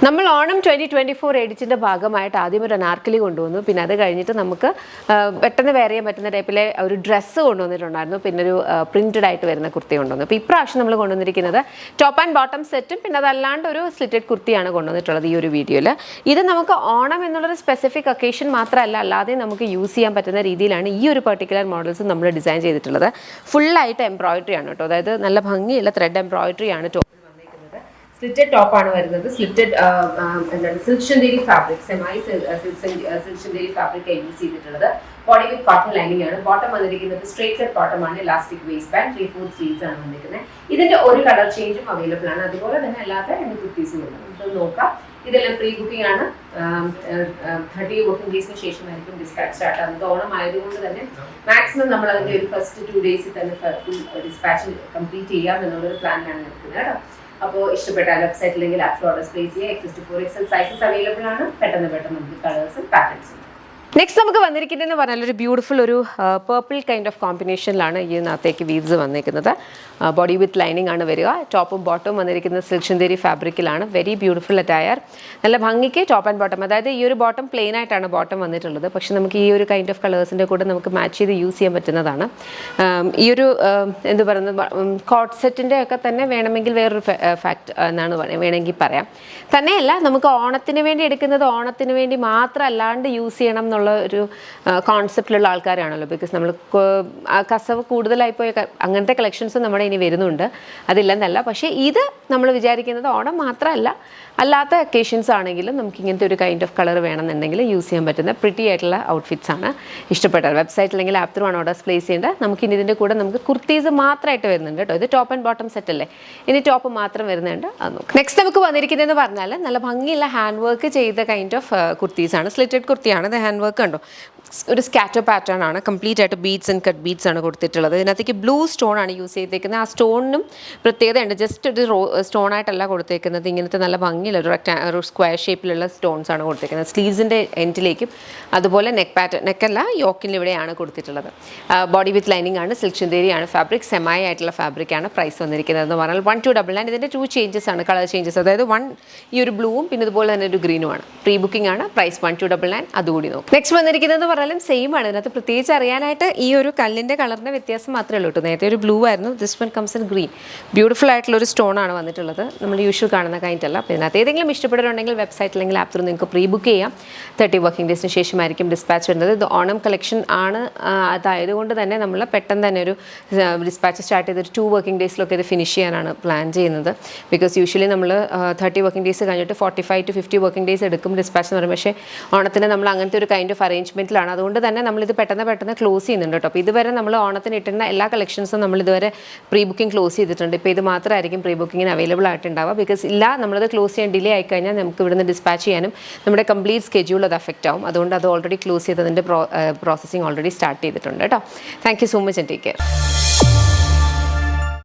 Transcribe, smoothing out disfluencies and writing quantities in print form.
നമ്മൾ ഓണം 2024 എഡിറ്റിൻ്റെ ഭാഗമായിട്ട് ആദ്യം ഒരു അനാർക്കലി കൊണ്ടുവന്നു. പിന്നെ അത് കഴിഞ്ഞിട്ട് നമുക്ക് പെട്ടെന്ന് വെയർ ചെയ്യാൻ പറ്റുന്ന ടൈപ്പിലെ ഒരു ഡ്രസ്സ് കൊണ്ടുവന്നിട്ടുണ്ടായിരുന്നു. പിന്നെ ഒരു പ്രിൻറ്റഡ് ആയിട്ട് വരുന്ന കുർത്തി കൊണ്ടുവന്നു. അപ്പോൾ ഇപ്രാവശ്യം നമ്മൾ കൊണ്ടുവന്നിരിക്കുന്നത് ടോപ്പ് ആൻഡ് ബോട്ടം സെറ്റും പിന്നെ അതല്ലാണ്ട് ഒരു സ്ലിറ്റഡ് കുർത്തിയാണ് കൊണ്ടുവന്നിട്ടുള്ളത് ഈ ഒരു വീഡിയോയിൽ. ഇത് നമുക്ക് ഓണം എന്നുള്ളൊരു സ്പെസിഫിക് ഒക്കേഷൻ മാത്രമല്ല, അല്ലാതെ നമുക്ക് യൂസ് ചെയ്യാൻ പറ്റുന്ന രീതിയിലാണ് ഈ ഒരു പെർട്ടിക്കുലർ മോഡൽസ് നമ്മൾ ഡിസൈൻ ചെയ്തിട്ടുള്ളത്. ഫുള്ളായിട്ട് എംബ്രോയിഡറി ആണ് കേട്ടോ, അതായത് നല്ല ഭംഗിയുള്ള ത്രെഡ് എംബ്രോയിഡറി ആണ് സ്ലിറ്റഡ് ടോപ്പാണ് വരുന്നത്. സ്ലിറ്റഡ് എന്താണ് സിൽക്ക് ചന്തേരി ഫാബ്രിക്, സെമായി സിൽക്ക് ചന്തേരി ഫാബ്രിക് യൂസ് ചെയ്തിട്ടുള്ളത്. ബോഡി വിത്ത് കോട്ടൺ ലൈനിങ് ആണ്. ബോട്ടം വന്നിരിക്കുന്നത് സ്ട്രേറ്റ് കട്ട് ബോട്ടം ആണ്, ഇലാസ്റ്റിക് വേസ്റ്റ് ബാൻഡ്, 3/4 സ്ലീവ്സ് ആണ് വന്നിരിക്കുന്നത്. ഇതിന്റെ ഒരു കളർ ചേഞ്ചും അവൈലബിൾ ആണ്. അതുപോലെ തന്നെ അല്ലാത്ത 2 കുർത്തീസും ഉണ്ട്. നമുക്ക് നോക്കാം. ഇതെല്ലാം പ്രീ ബുക്കിംഗ് ആണ്. 30 വർക്കിംഗ് ഡേയ്സിന് ശേഷമായിരിക്കും ഡിസ്പാച്ച് സ്റ്റാർട്ട് ആകുന്നത്. ഓണം ആയതുകൊണ്ട് തന്നെ മാക്സിമം നമ്മൾ അതിന്റെ ഒരു ഫസ്റ്റ് 2 ഡേയ്സിൽ തന്നെ ഡിസ്പാച്ച് കംപ്ലീറ്റ് ചെയ്യാം എന്നുള്ളൊരു പ്ലാനിലാണ് നിൽക്കുന്നത് കേട്ടോ. അപ്പോൾ ഇഷ്ടപ്പെട്ട വെബ്സൈറ്റ് അല്ലെങ്കിൽ ആപ്പ് ഓർഡർ പ്ലേസ് ചെയ്യുക. XS to 4XL sizes available ആണ്. പെട്ടെന്ന് നമുക്ക് കളേഴ്സും പാറ്റേൺസും. നെക്സ്റ്റ് നമുക്ക് വന്നിരിക്കുന്നതെന്ന് പറഞ്ഞാൽ ഒരു ബ്യൂട്ടിഫുൾ ഒരു പേർപ്പിൾ കൈൻഡ് ഓഫ് കോമ്പിനേഷനിലാണ് ഇതിനകത്തേക്ക് വീവ്സ് വന്നിരിക്കുന്നത്. ബോഡി വിത്ത് ലൈനിങ് ആണ് വരിക. ടോപ്പും ബോട്ടവും വന്നിരിക്കുന്നത് സിൽക്ക് ചന്തേരി ഫാബ്രിക്കിലാണ്. Very beautiful attire. നല്ല ഭംഗിക്ക് ടോപ്പ് ആൻഡ് ബോട്ടം, അതായത് ഈ ഒരു ബോട്ടം പ്ലെയിൻ ആയിട്ടാണ് ബോട്ടം വന്നിട്ടുള്ളത്. പക്ഷെ നമുക്ക് ഈ ഒരു കൈൻഡ് ഓഫ് കളേഴ്സിൻ്റെ കൂടെ നമുക്ക് മാച്ച് ചെയ്ത് യൂസ് ചെയ്യാൻ പറ്റുന്നതാണ്. ഈ ഒരു എന്ത് പറയുന്നത് കോട്ട് സെറ്റിൻ്റെ ഒക്കെ തന്നെ വേണമെങ്കിൽ വേറൊരു ഫാക്ട് എന്നാണ് വേണമെങ്കിൽ പറയാം. തന്നെയല്ല, നമുക്ക് ഓണത്തിന് വേണ്ടി എടുക്കുന്നത് ഓണത്തിന് വേണ്ടി മാത്രം അല്ലാണ്ട് യൂസ് ചെയ്യണം എന്നുള്ള ഒരു കോൺസെപ്റ്റിലുള്ള ആൾക്കാരാണല്ലോ. ബിക്കോസ് നമ്മൾ കസവ് കൂടുതലായി പോയ അങ്ങനത്തെ കളക്ഷൻസ് നമ്മുടെ ഇനി വരുന്നുണ്ട്, അതില്ലെന്നല്ല. പക്ഷേ ഇത് നമ്മൾ വിചാരിക്കുന്നത് ഓണം മാത്രമല്ല, അല്ലാത്ത ഒക്കേഷൻസ് ആണെങ്കിലും നമുക്ക് ഇങ്ങനത്തെ ഒരു കൈൻഡ് ഓഫ് കളർ വേണമെന്നുണ്ടെങ്കിൽ യൂസ് ചെയ്യാൻ പറ്റുന്ന പ്രിറ്റി ആയിട്ടുള്ള ഔട്ട്ഫിറ്റ്സ് ആണ്. ഇഷ്ടപ്പെട്ടത് വെബ്സൈറ്റ് അല്ലെങ്കിൽ ആപ്പ് ത്രൂ ആണ് ഓർഡേഴ്സ് പ്ലേസ് ചെയ്യേണ്ടത്. നമുക്കിനി ഇതിൻ്റെ കൂടെ നമുക്ക് കുർത്തീസ് മാത്രമായിട്ട് വരുന്നുണ്ട് കേട്ടോ. ഇത് ടോപ്പ് ആൻഡ് ബോട്ടം സെറ്റ് അല്ലേ, ഇനി ടോപ്പ് മാത്രം വരുന്നുണ്ട്. അത് നോക്കാം. നെക്സ്റ്റ് നമുക്ക് വന്നിരിക്കുന്നതെന്ന് പറഞ്ഞാൽ നല്ല ഭംഗിയുള്ള ഹാൻഡ് വർക്ക് ചെയ്ത കൈൻഡ് ഓഫ് കുർത്തീസാണ്. സ്ലിറ്റഡ് കുർത്തിയാണ്. ഇത് ഹാൻഡ് വർക്ക് കണ്ടോ, ഒരു സ്കാറ്റർ പാറ്റേൺ ആണ്. കംപ്ലീറ്റ് ആയിട്ട് ബീഡ്സ് ആൻഡ് കട്ട് ബീഡ്സ് ആണ് കൊടുത്തിട്ടുള്ളത്. ഇതിനകത്തേക്ക് ബ്ലൂ സ്റ്റോൺ ആണ് യൂസ് ചെയ്തേക്കുന്നത്. ആ സ്റ്റോണിനും പ്രത്യേകതയുണ്ട്. ജസ്റ്റ് ഒരു സ്റ്റോൺ ആയിട്ടല്ല കൊടുത്തേക്കുന്നത്, ഇങ്ങനത്തെ നല്ല ഭംഗിയുള്ള ഒരു സ്ക്വയർ ഷേപ്പിലുള്ള സ്റ്റോൺസ് ആണ് കൊടുത്തേക്കുന്നത്. സ്ലീവ്സിൻ്റെ എൻഡിലേക്കും അതുപോലെ നെക്കല്ല യോക്കിനിവിടെയാണ് കൊടുത്തിട്ടുള്ളത്. ബോഡി വിത്ത് ലൈനിങ് ആണ്. സിൽക്ക് ചന്തേരി ആണ് ഫാബ്രിക്. സെമായി ആയിട്ടുള്ള ഫാബ്രിക്കാണ്. പ്രൈസ് വന്നിരിക്കുന്നത് എന്ന് പറഞ്ഞാൽ 1299. ഇതിൻ്റെ 2 ചേഞ്ചസ് ആണ്, കളർ ചേഞ്ചസ്. അതായത് 1 ഈ ഒരു ബ്ലൂവും പിന്നെ ഇതുപോലെ തന്നെ ഒരു ഗ്രീനുമാണ്. പ്രീ ബുക്കിംഗ് ആണ്. പ്രൈസ് 1299. അതുകൂടി നോക്കും. നെക്സ്റ്റ് വന്നിരിക്കുന്നത് പറഞ്ഞാലും സെയിം ആണ്. ഇതിനകത്ത് പ്രത്യേകിച്ച് അറിയാനായിട്ട് ഈ ഒരു കല്ലിൻ്റെ കളറിൻ്റെ വ്യത്യാസം മാത്രമേ ഉള്ളൂ കേട്ടോ. നേരത്തെ ഒരു ബ്ലൂ ആയിരുന്നു, this one comes in green. Beautiful ആയിട്ടുള്ള ഒരു സ്റ്റോൺ ആണ് വന്നിട്ടുള്ളത്. നമ്മൾ യൂഷ്വൽ കാണുന്ന കഴിഞ്ഞിട്ടല്ല. അപ്പോൾ ഇതിനകത്ത് ഏതെങ്കിലും ഇഷ്ടപ്പെടുന്നുണ്ടെങ്കിൽ വെബ്സൈറ്റ് അല്ലെങ്കിൽ ആപ്പ് ത്രൂ നിങ്ങൾക്ക് പ്രീ ബുക്ക് ചെയ്യാം. 30 വർക്കിംഗ് ഡേയ്സിന് ശേഷമായിരിക്കും ഡിസ്പാച്ച് വരുന്നത്. ഇത് ഓണം കളക്ഷൻ ആണ്. അതായതുകൊണ്ട് തന്നെ നമ്മൾ പെട്ടെന്ന് തന്നെ ഒരു ഡിസ്പാച്ച് സ്റ്റാർട്ട് ചെയ്ത് 2 വർക്കിംഗ് ഡേയ്സിലൊക്കെ ഇത് ഫിനിഷ് ചെയ്യാനാണ് പ്ലാൻ ചെയ്യുന്നത്. ബിക്കോസ് യൂഷ്വലി നമ്മൾ 30 വർക്കിംഗ് ഡേയ്സ് കഴിഞ്ഞിട്ട് 45 to 50 വർക്കിംഗ് ഡേയ്സ് എടുക്കും ഡിസ്പാച്ച് എന്ന് പറയുമ്പോൾ. പക്ഷേ ഓണത്തിന് നമ്മൾ അങ്ങനത്തെ ഒരു കൈൻഡ് ഓഫ് അറേഞ്ച്മെൻറ്റിലാണ്. അതുകൊണ്ട് തന്നെ നമ്മളിത് പെട്ടെന്ന് ക്ലോസ് ചെയ്യുന്നുണ്ട് കേട്ടോ. അപ്പോൾ ഇതുവരെ നമ്മൾ ഓണത്തിന് ഇട്ടുന്ന എല്ലാ കളക്ഷൻസും നമ്മൾ ഇതുവരെ പ്രീ ബുക്കിംഗ് ക്ലോസ് ചെയ്തിട്ടുണ്ട്. ഇപ്പോൾ ഇത് മാത്രമായിരിക്കും പ്രീ ബുക്കിങ്ങിന് അവൈലബിൾ ആയിട്ടുണ്ടാവുക. ബിക്കോസ് നമ്മളത് ക്ലോസ് ചെയ്യാൻ ഡിലേ ആയിക്കഴിഞ്ഞാൽ നമുക്ക് ഇവിടുന്ന് ഡിസ്പാച്ച് ചെയ്യാനും നമ്മുടെ കംപ്ലീറ്റ് സ്കെഡ്യൂൾ അത് അഫക്റ്റ് ആവും. അതുകൊണ്ട് അത് ഓൾറെഡി ക്ലോസ് ചെയ്തതിൻ്റെ പ്രോസസ്സിങ് ഓൾറെഡി സ്റ്റാർട്ട് ചെയ്തിട്ടുണ്ട് കേട്ടോ. Thank you so much and take care.